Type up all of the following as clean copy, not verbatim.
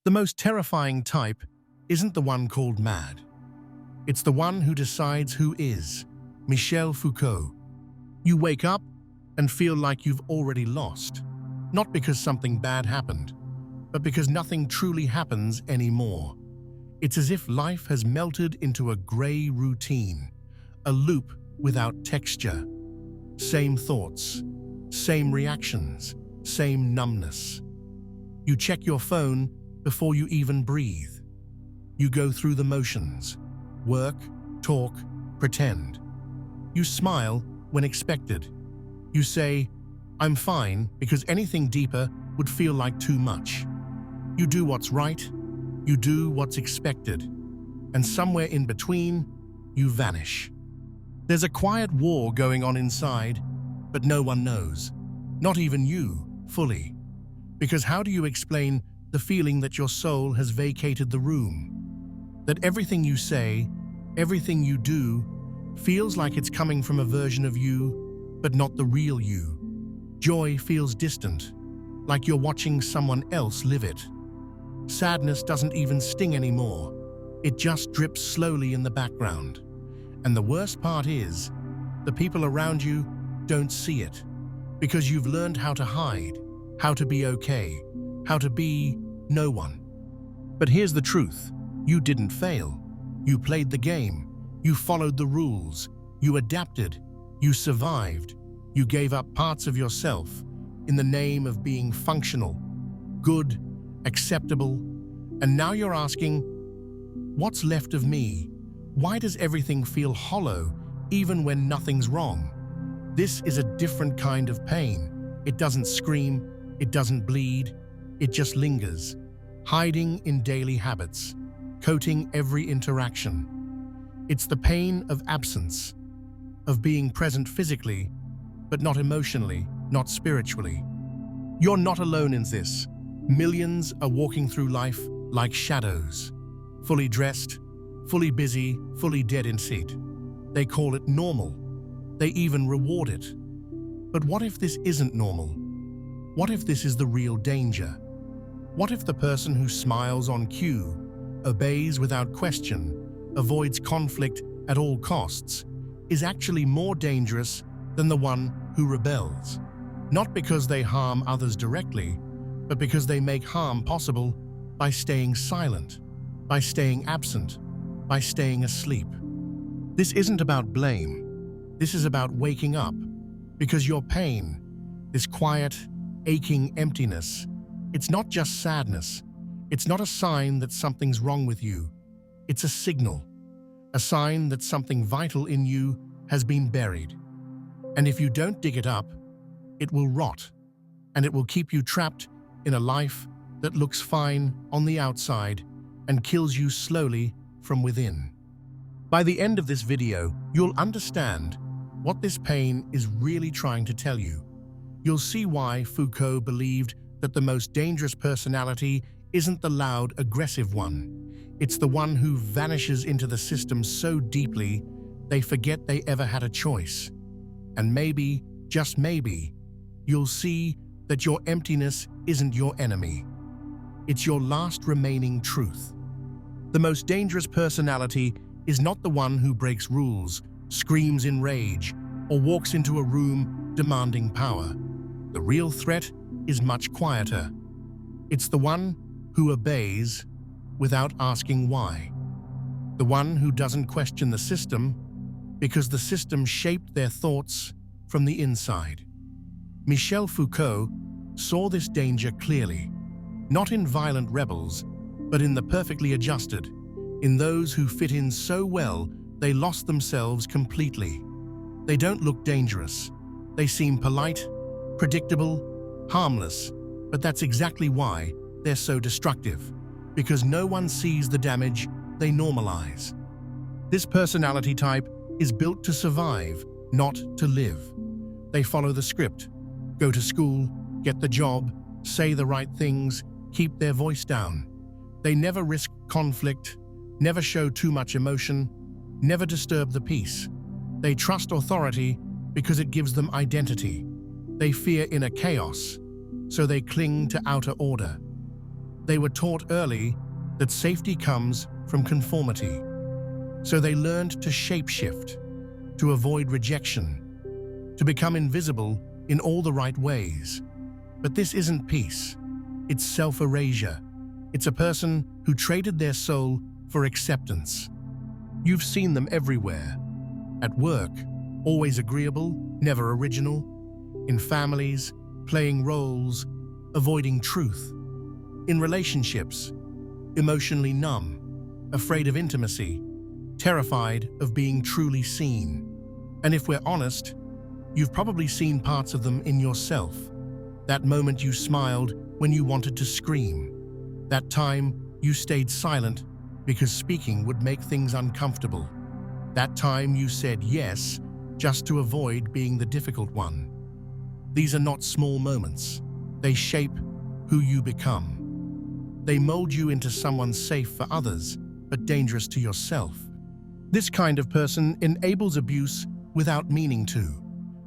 The most terrifying type isn't the one called mad. It's the one who decides who is. Michel Foucault. You wake up and feel like you've already lost, not because something bad happened, but because nothing truly happens anymore. It's as if life has melted into a gray routine, a loop without texture. Same thoughts, same reactions, same numbness. You check your phone before you even breathe. You go through the motions, work, talk, pretend. You smile when expected. You say, "I'm fine," because anything deeper would feel like too much. You do what's right, you do what's expected, and somewhere in between, you vanish. There's a quiet war going on inside, but no one knows, not even you, fully. Because how do you explain the feeling that your soul has vacated the room? That everything you say, everything you do, feels like it's coming from a version of you, but not the real you. Joy feels distant, like you're watching someone else live it. Sadness doesn't even sting anymore. It just drips slowly in the background. And the worst part is, the people around you don't see it, because you've learned how to hide, how to be okay, how to be no one. But here's the truth. You didn't fail. You played the game. You followed the rules. You adapted. You survived. You gave up parts of yourself in the name of being functional, good, acceptable, and now you're asking, what's left of me? Why does everything feel hollow even when nothing's wrong? This is a different kind of pain. It doesn't scream, it doesn't bleed, it just lingers, hiding in daily habits, coating every interaction. It's the pain of absence, of being present physically, but not emotionally, not spiritually. You're not alone in this. Millions are walking through life like shadows, fully dressed, fully busy, fully dead in seat. They call it normal. They even reward it. But what if this isn't normal? What if this is the real danger? What if the person who smiles on cue, obeys without question, avoids conflict at all costs, is actually more dangerous than the one who rebels? Not because they harm others directly, but because they make harm possible by staying silent, by staying absent, by staying asleep. This isn't about blame. This is about waking up, because your pain, this quiet, aching emptiness, it's not just sadness. It's not a sign that something's wrong with you. It's a signal, a sign that something vital in you has been buried. And if you don't dig it up, it will rot, and it will keep you trapped in a life that looks fine on the outside and kills you slowly from within. By the end of this video, you'll understand what this pain is really trying to tell you. You'll see why Foucault believed that the most dangerous personality isn't the loud, aggressive one. It's the one who vanishes into the system so deeply they forget they ever had a choice. And maybe, just maybe, you'll see that your emptiness isn't your enemy. It's your last remaining truth. The most dangerous personality is not the one who breaks rules, screams in rage, or walks into a room demanding power. The real threat is much quieter. It's the one who obeys without asking why. The one who doesn't question the system because the system shaped their thoughts from the inside. Michel Foucault saw this danger clearly, not in violent rebels, but in the perfectly adjusted, in those who fit in so well they lost themselves completely. They don't look dangerous. They seem polite, predictable, harmless, but that's exactly why they're so destructive, because no one sees the damage they normalize. This personality type is built to survive, not to live. They follow the script, go to school, get the job, say the right things, keep their voice down. They never risk conflict, never show too much emotion, never disturb the peace. They trust authority because it gives them identity. They fear inner chaos, so they cling to outer order. They were taught early that safety comes from conformity. So they learned to shapeshift, to avoid rejection, to become invisible in all the right ways. But this isn't peace. It's self-erasure. It's a person who traded their soul for acceptance. You've seen them everywhere. At work, always agreeable, never original. In families, playing roles, avoiding truth. In relationships, emotionally numb, afraid of intimacy, terrified of being truly seen. And if we're honest, you've probably seen parts of them in yourself. That moment you smiled when you wanted to scream. That time you stayed silent because speaking would make things uncomfortable. That time you said yes just to avoid being the difficult one. These are not small moments. They shape who you become. They mold you into someone safe for others, but dangerous to yourself. This kind of person enables abuse without meaning to.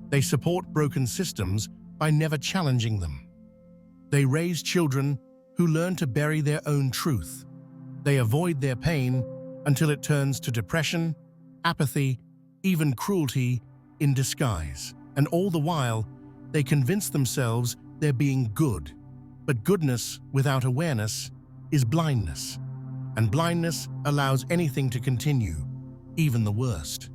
They support broken systems by never challenging them. They raise children who learn to bury their own truth. They avoid their pain until it turns to depression, apathy, even cruelty in disguise. And all the while, they convince themselves they're being good. But goodness without awareness is blindness. And blindness allows anything to continue, even the worst.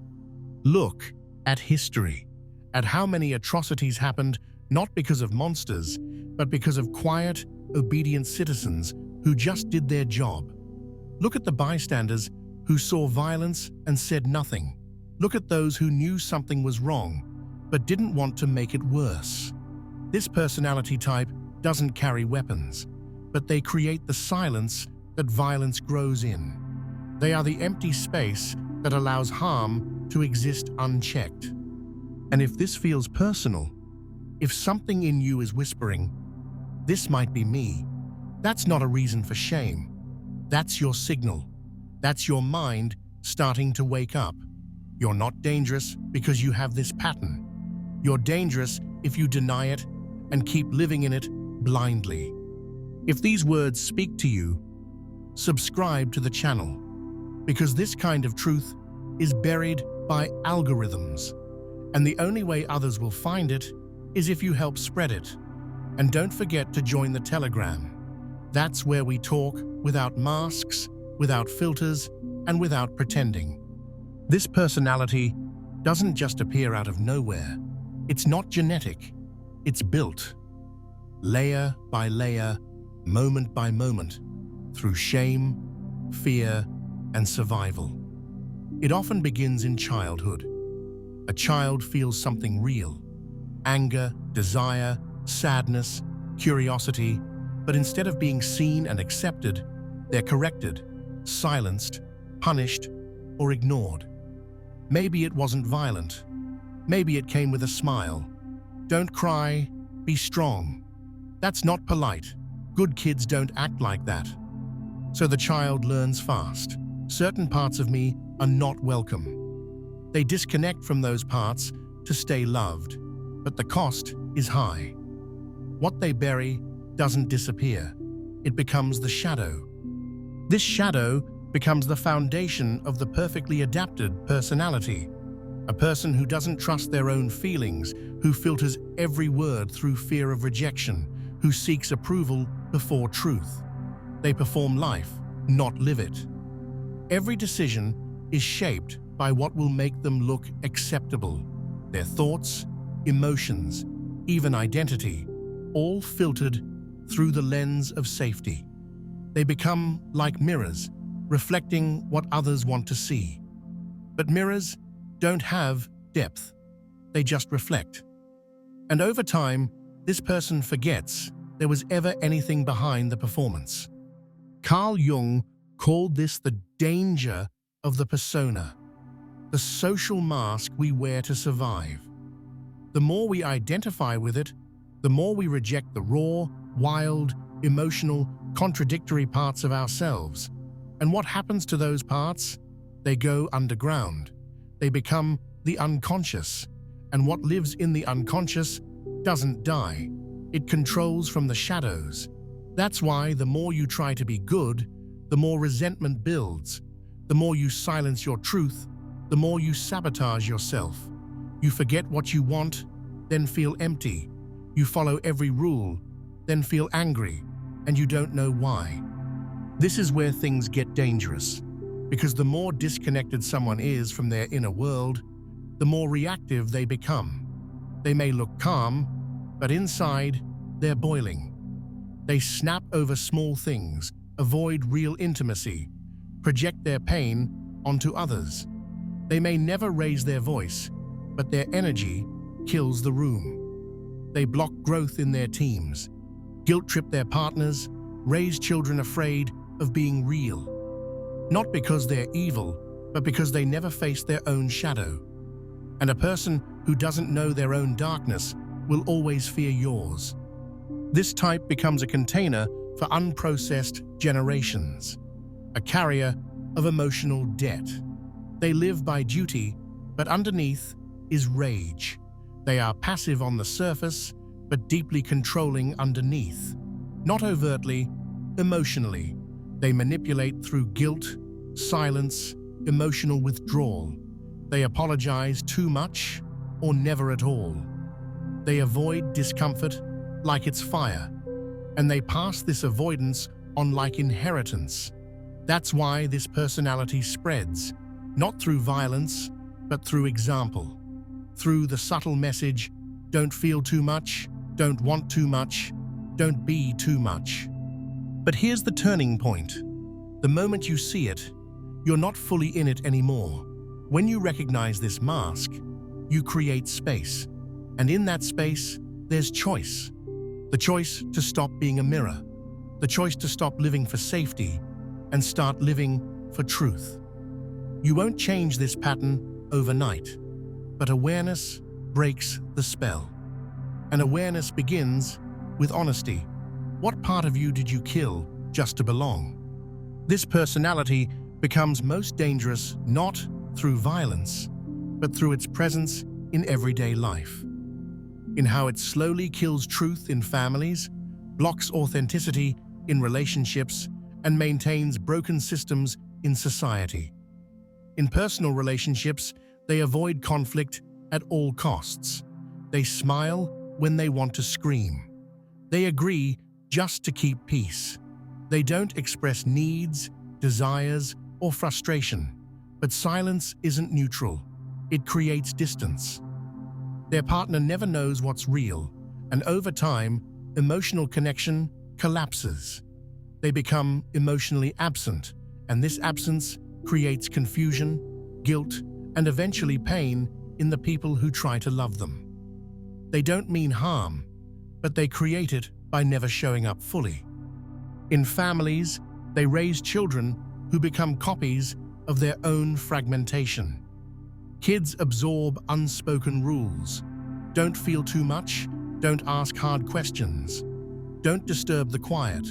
Look at history, at how many atrocities happened not because of monsters, but because of quiet, obedient citizens who just did their job. Look at the bystanders who saw violence and said nothing. Look at those who knew something was wrong, but didn't want to make it worse. This personality type doesn't carry weapons, but they create the silence that violence grows in. They are the empty space that allows harm to exist unchecked. And if this feels personal, if something in you is whispering, "This might be me," that's not a reason for shame. That's your signal. That's your mind starting to wake up. You're not dangerous because you have this pattern. You're dangerous if you deny it and keep living in it blindly. If these words speak to you, subscribe to the channel, because this kind of truth is buried by algorithms, and the only way others will find it is if you help spread it. And don't forget to join the Telegram. That's where we talk without masks, without filters, and without pretending. This personality doesn't just appear out of nowhere. It's not genetic. It's built, layer by layer, moment by moment, through shame, fear, and survival. It often begins in childhood. A child feels something real: anger, desire, sadness, curiosity, but instead of being seen and accepted, they're corrected, silenced, punished, or ignored. Maybe it wasn't violent. Maybe it came with a smile. "Don't cry, be strong." That's not polite. Good kids don't act like that. So the child learns fast. Certain parts of me are not welcome. They disconnect from those parts to stay loved, but the cost is high. What they bury doesn't disappear. It becomes the shadow. This shadow becomes the foundation of the perfectly adapted personality. A person who doesn't trust their own feelings, who filters every word through fear of rejection, who seeks approval before truth. They perform life, not live it. Every decision is shaped by what will make them look acceptable. Their thoughts, emotions, even identity, all filtered through the lens of safety. They become like mirrors, reflecting what others want to see. But mirrors don't have depth. They just reflect. And over time, this person forgets there was ever anything behind the performance. Carl Jung called this the danger of the persona, the social mask we wear to survive. The more we identify with it, the more we reject the raw, wild, emotional, contradictory parts of ourselves. And what happens to those parts? They go underground. They become the unconscious. And what lives in the unconscious doesn't die. It controls from the shadows. That's why the more you try to be good, the more resentment builds. The more you silence your truth, the more you sabotage yourself. You forget what you want, then feel empty. You follow every rule, then feel angry, and you don't know why. This is where things get dangerous, because the more disconnected someone is from their inner world, the more reactive they become. They may look calm, but inside, they're boiling. They snap over small things, avoid real intimacy, project their pain onto others. They may never raise their voice, but their energy kills the room. They block growth in their teams, guilt-trip their partners, raise children afraid of being real. Not because they're evil, but because they never face their own shadow. And a person who doesn't know their own darkness will always fear yours. This type becomes a container for unprocessed generations, a carrier of emotional debt. They live by duty, but underneath is rage. They are passive on the surface, but deeply controlling underneath. Not overtly, emotionally. They manipulate through guilt, silence, emotional withdrawal. They apologize too much or never at all. They avoid discomfort like it's fire, and they pass this avoidance on like inheritance. That's why this personality spreads, not through violence, but through example. Through the subtle message, don't feel too much, don't want too much, don't be too much. But here's the turning point. The moment you see it, you're not fully in it anymore. When you recognize this mask, you create space. And in that space, there's choice. The choice to stop being a mirror. The choice to stop living for safety and start living for truth. You won't change this pattern overnight, but awareness breaks the spell. And awareness begins with honesty. What part of you did you kill just to belong? This personality becomes most dangerous not through violence, but through its presence in everyday life. In how it slowly kills truth in families, blocks authenticity in relationships, and maintains broken systems in society. In personal relationships, they avoid conflict at all costs. They smile when they want to scream. They agree just to keep peace. They don't express needs, desires, or frustration. But silence isn't neutral. It creates distance. Their partner never knows what's real, and over time, emotional connection collapses. They become emotionally absent, and this absence creates confusion, guilt, and eventually pain in the people who try to love them. They don't mean harm, but they create it by never showing up fully. In families, they raise children who become copies of their own fragmentation. Kids absorb unspoken rules. Don't feel too much, don't ask hard questions. Don't disturb the quiet.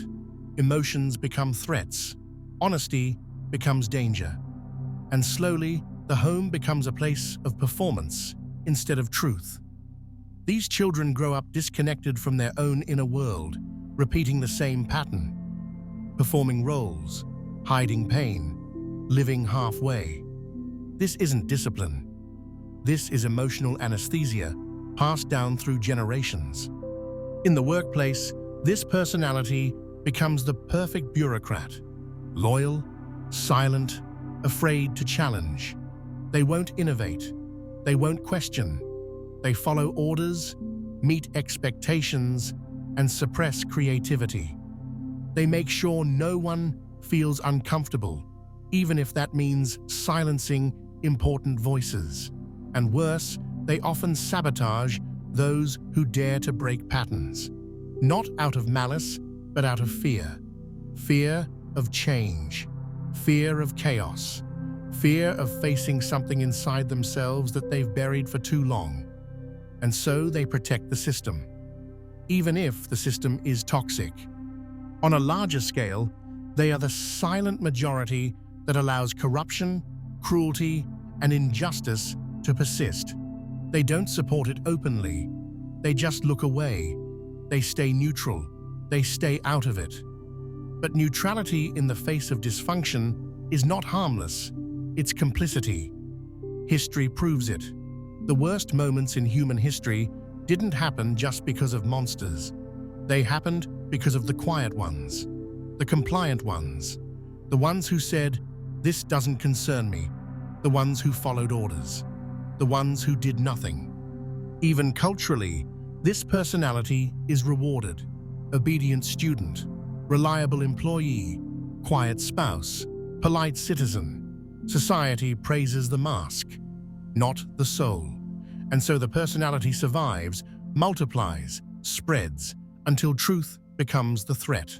Emotions become threats. Honesty becomes danger. And slowly, the home becomes a place of performance instead of truth. These children grow up disconnected from their own inner world, repeating the same pattern, performing roles, hiding pain, living halfway. This isn't discipline. This is emotional anesthesia passed down through generations. In the workplace, this personality becomes the perfect bureaucrat, loyal, silent, afraid to challenge. They won't innovate. They won't question. They follow orders, meet expectations, and suppress creativity. They make sure no one feels uncomfortable, even if that means silencing important voices. And worse, they often sabotage those who dare to break patterns. Not out of malice, but out of fear. Fear of change. Fear of chaos. Fear of facing something inside themselves that they've buried for too long. And so they protect the system, even if the system is toxic. On a larger scale, they are the silent majority that allows corruption, cruelty, and injustice to persist. They don't support it openly. They just look away. They stay neutral. they stay out of it. But neutrality in the face of dysfunction is not harmless, it's complicity. History proves it. The worst moments in human history didn't happen just because of monsters. They happened because of the quiet ones, the compliant ones, the ones who said, "This doesn't concern me," the ones who followed orders, the ones who did nothing. Even culturally, this personality is rewarded. Obedient student, reliable employee, quiet spouse, polite citizen. Society praises the mask, not the soul. And so the personality survives, multiplies, spreads, until truth becomes the threat.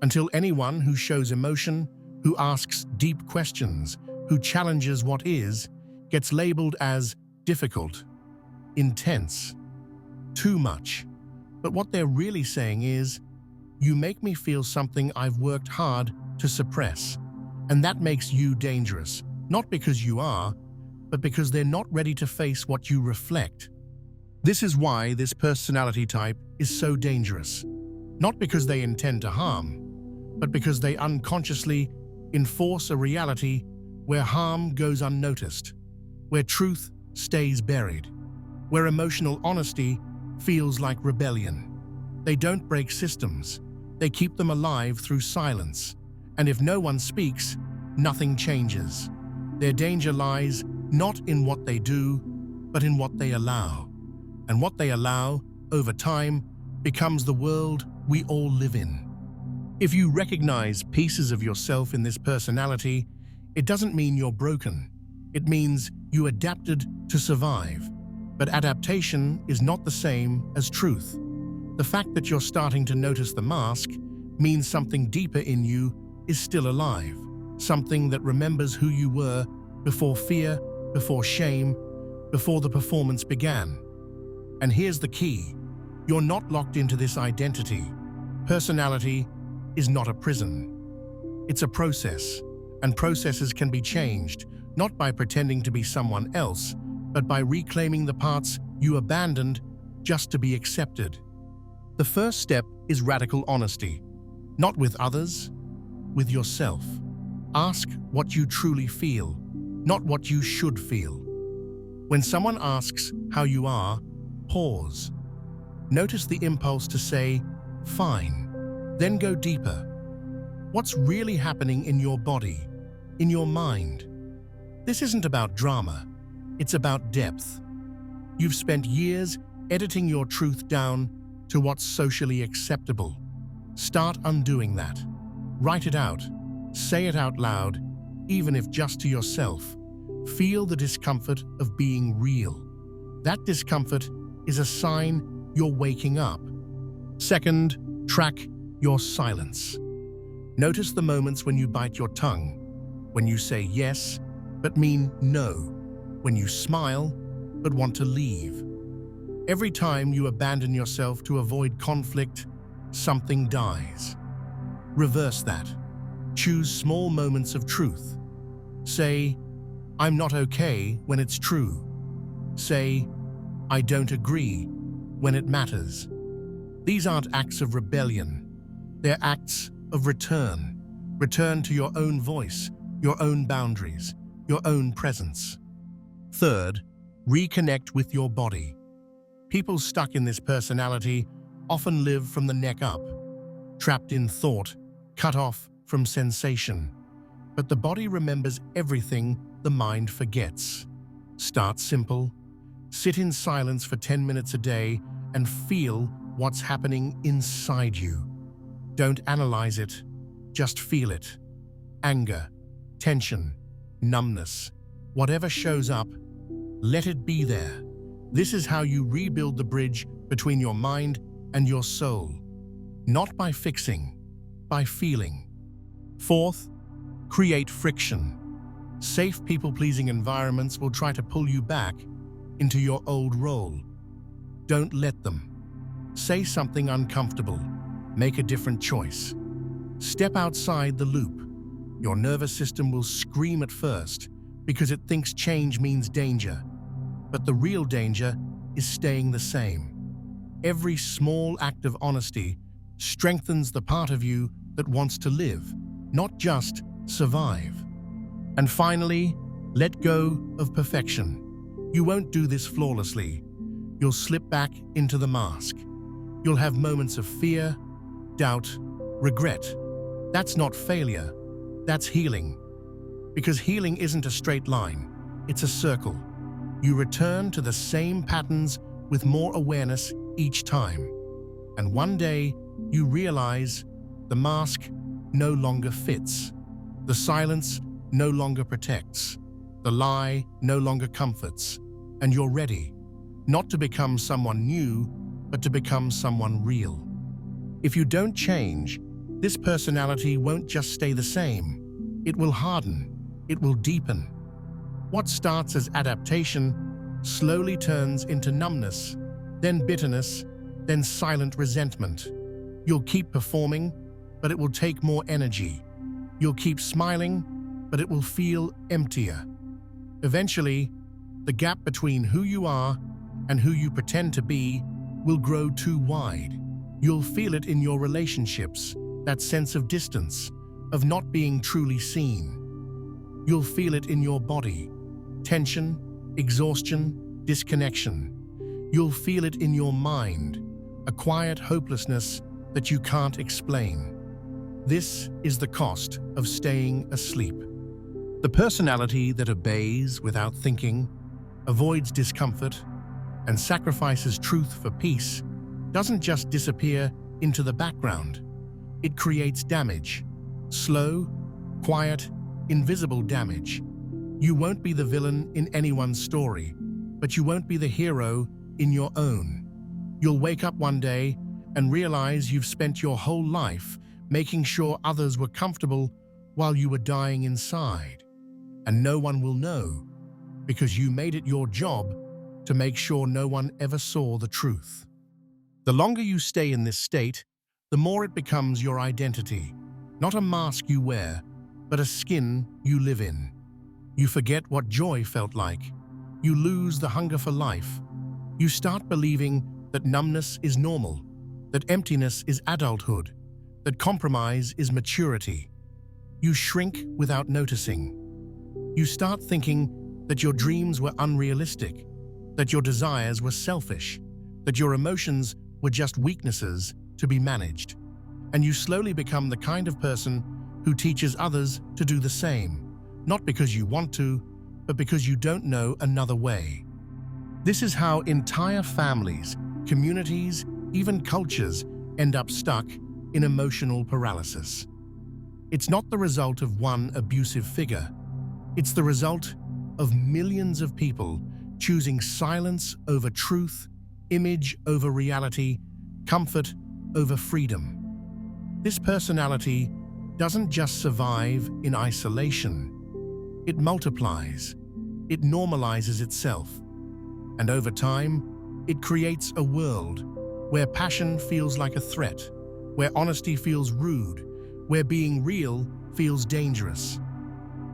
Until anyone who shows emotion, who asks deep questions, who challenges what is, gets labeled as difficult, intense, too much. But what they're really saying is, you make me feel something I've worked hard to suppress. And that makes you dangerous, not because you are, but because they're not ready to face what you reflect. This is why this personality type is so dangerous. Not because they intend to harm, but because they unconsciously enforce a reality where harm goes unnoticed, where truth stays buried, where emotional honesty feels like rebellion. They don't break systems, they keep them alive through silence. And if no one speaks, nothing changes. Their danger lies not in what they do, but in what they allow. And what they allow, over time, becomes the world we all live in. If you recognize pieces of yourself in this personality, it doesn't mean you're broken. It means you adapted to survive. But adaptation is not the same as truth. The fact that you're starting to notice the mask means something deeper in you is still alive, something that remembers who you were before fear, before shame, before the performance began. And here's the key: you're not locked into this identity. Personality is not a prison. It's a process, and processes can be changed, not by pretending to be someone else, but by reclaiming the parts you abandoned just to be accepted. The first step is radical honesty, not with others, with yourself. Ask what you truly feel, not what you should feel. When someone asks how you are, pause. Notice the impulse to say, "Fine." Then go deeper. What's really happening in your body, in your mind? This isn't about drama, it's about depth. You've spent years editing your truth down to what's socially acceptable. Start undoing that. Write it out. Say it out loud, even if just to yourself. Feel the discomfort of being real. That discomfort is a sign you're waking up. Second, track your silence. Notice the moments when you bite your tongue, when you say yes, but mean no, when you smile, but want to leave. Every time you abandon yourself to avoid conflict, something dies. Reverse that. Choose small moments of truth. Say, "I'm not okay," when it's true. Say, "I don't agree," when it matters. These aren't acts of rebellion. They're acts of return. Return to your own voice, your own boundaries, your own presence. Third, reconnect with your body. People stuck in this personality often live from the neck up, trapped in thought, cut off from sensation. But the body remembers everything the mind forgets. Start simple. Sit in silence for 10 minutes a day and feel what's happening inside you. Don't analyze it, just feel it. Anger, tension, numbness, whatever shows up, let it be there. This is how you rebuild the bridge between your mind and your soul. Not by fixing, by feeling. Fourth, create friction. Safe people-pleasing environments will try to pull you back into your old role. Don't let them. Say something uncomfortable. Make a different choice. Step outside the loop. Your nervous system will scream at first because it thinks change means danger. But the real danger is staying the same. Every small act of honesty strengthens the part of you that wants to live, not just survive. And finally, let go of perfection. You won't do this flawlessly. You'll slip back into the mask. You'll have moments of fear, doubt, regret. That's not failure, that's healing. Because healing isn't a straight line, it's a circle. You return to the same patterns with more awareness each time. And one day, you realize the mask no longer fits. The silence no longer protects. The lie no longer comforts. And you're ready, not to become someone new, but to become someone real. If you don't change, this personality won't just stay the same. It will harden. It will deepen. What starts as adaptation slowly turns into numbness, then bitterness, then silent resentment. You'll keep performing, but it will take more energy. You'll keep smiling, but it will feel emptier. Eventually, the gap between who you are and who you pretend to be will grow too wide. You'll feel it in your relationships, that sense of distance, of not being truly seen. You'll feel it in your body, tension, exhaustion, disconnection. You'll feel it in your mind, a quiet hopelessness that you can't explain. This is the cost of staying asleep. The personality that obeys without thinking, avoids discomfort, and sacrifices truth for peace doesn't just disappear into the background. It creates damage. Slow, quiet, invisible damage. You won't be the villain in anyone's story, but you won't be the hero in your own. You'll wake up one day and realize you've spent your whole life making sure others were comfortable while you were dying inside. And no one will know, because you made it your job to make sure no one ever saw the truth. The longer you stay in this state, the more it becomes your identity, not a mask you wear, but a skin you live in. You forget what joy felt like. You lose the hunger for life. You start believing that numbness is normal, that emptiness is adulthood, that compromise is maturity. You shrink without noticing. You start thinking that your dreams were unrealistic, that your desires were selfish, that your emotions were just weaknesses to be managed. And you slowly become the kind of person who teaches others to do the same, not because you want to, but because you don't know another way. This is how entire families, communities, even cultures end up stuck in emotional paralysis. It's not the result of one abusive figure. It's the result of millions of people choosing silence over truth, image over reality, comfort over freedom. This personality doesn't just survive in isolation. It multiplies. It normalizes itself. And over time, it creates a world where passion feels like a threat, where honesty feels rude, where being real feels dangerous.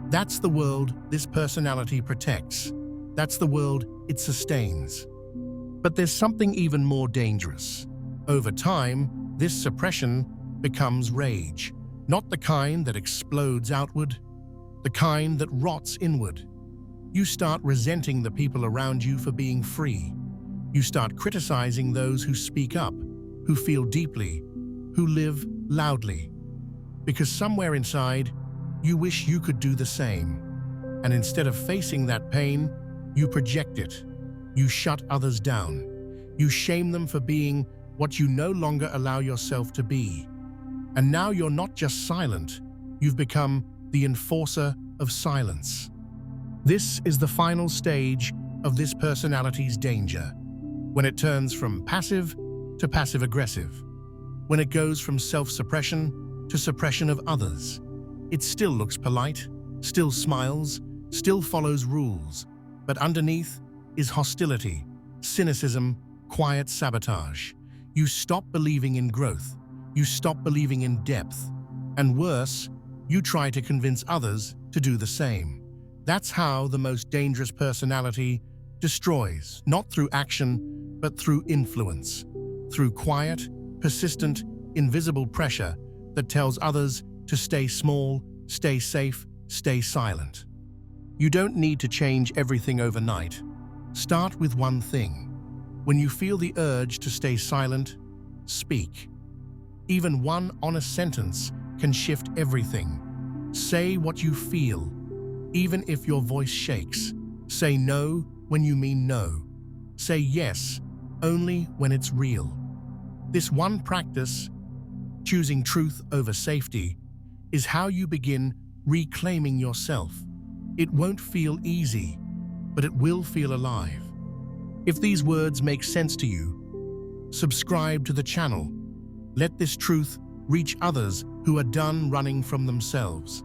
That's the world this personality protects. That's the world it sustains. But there's something even more dangerous. Over time, this suppression becomes rage, not the kind that explodes outward, the kind that rots inward. You start resenting the people around you for being free. You start criticizing those who speak up, who feel deeply, who live loudly. Because somewhere inside, you wish you could do the same. And instead of facing that pain, you project it. You shut others down. You shame them for being what you no longer allow yourself to be. And now you're not just silent, you've become the enforcer of silence. This is the final stage of this personality's danger, when it turns from passive to passive-aggressive, when it goes from self-suppression to suppression of others. It still looks polite, still smiles, still follows rules, but underneath is hostility, cynicism, quiet sabotage. You stop believing in growth. You stop believing in depth. And worse, you try to convince others to do the same. That's how the most dangerous personality destroys, not through action, but through influence, through quiet, persistent, invisible pressure that tells others to stay small, stay safe, stay silent. You don't need to change everything overnight. Start with one thing. When you feel the urge to stay silent, speak. Even one honest sentence can shift everything. Say what you feel, even if your voice shakes. Say no when you mean no. Say yes only when it's real. This one practice, choosing truth over safety, is how you begin reclaiming yourself. It won't feel easy, but it will feel alive. If these words make sense to you, subscribe to the channel. Let this truth reach others who are done running from themselves.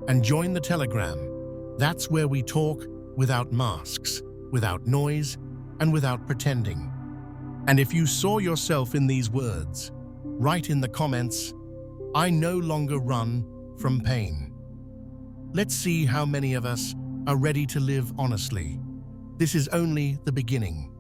And join the Telegram. That's where we talk without masks, without noise, and without pretending. And if you saw yourself in these words, write in the comments, "I no longer run from pain." Let's see how many of us are ready to live honestly. This is only the beginning.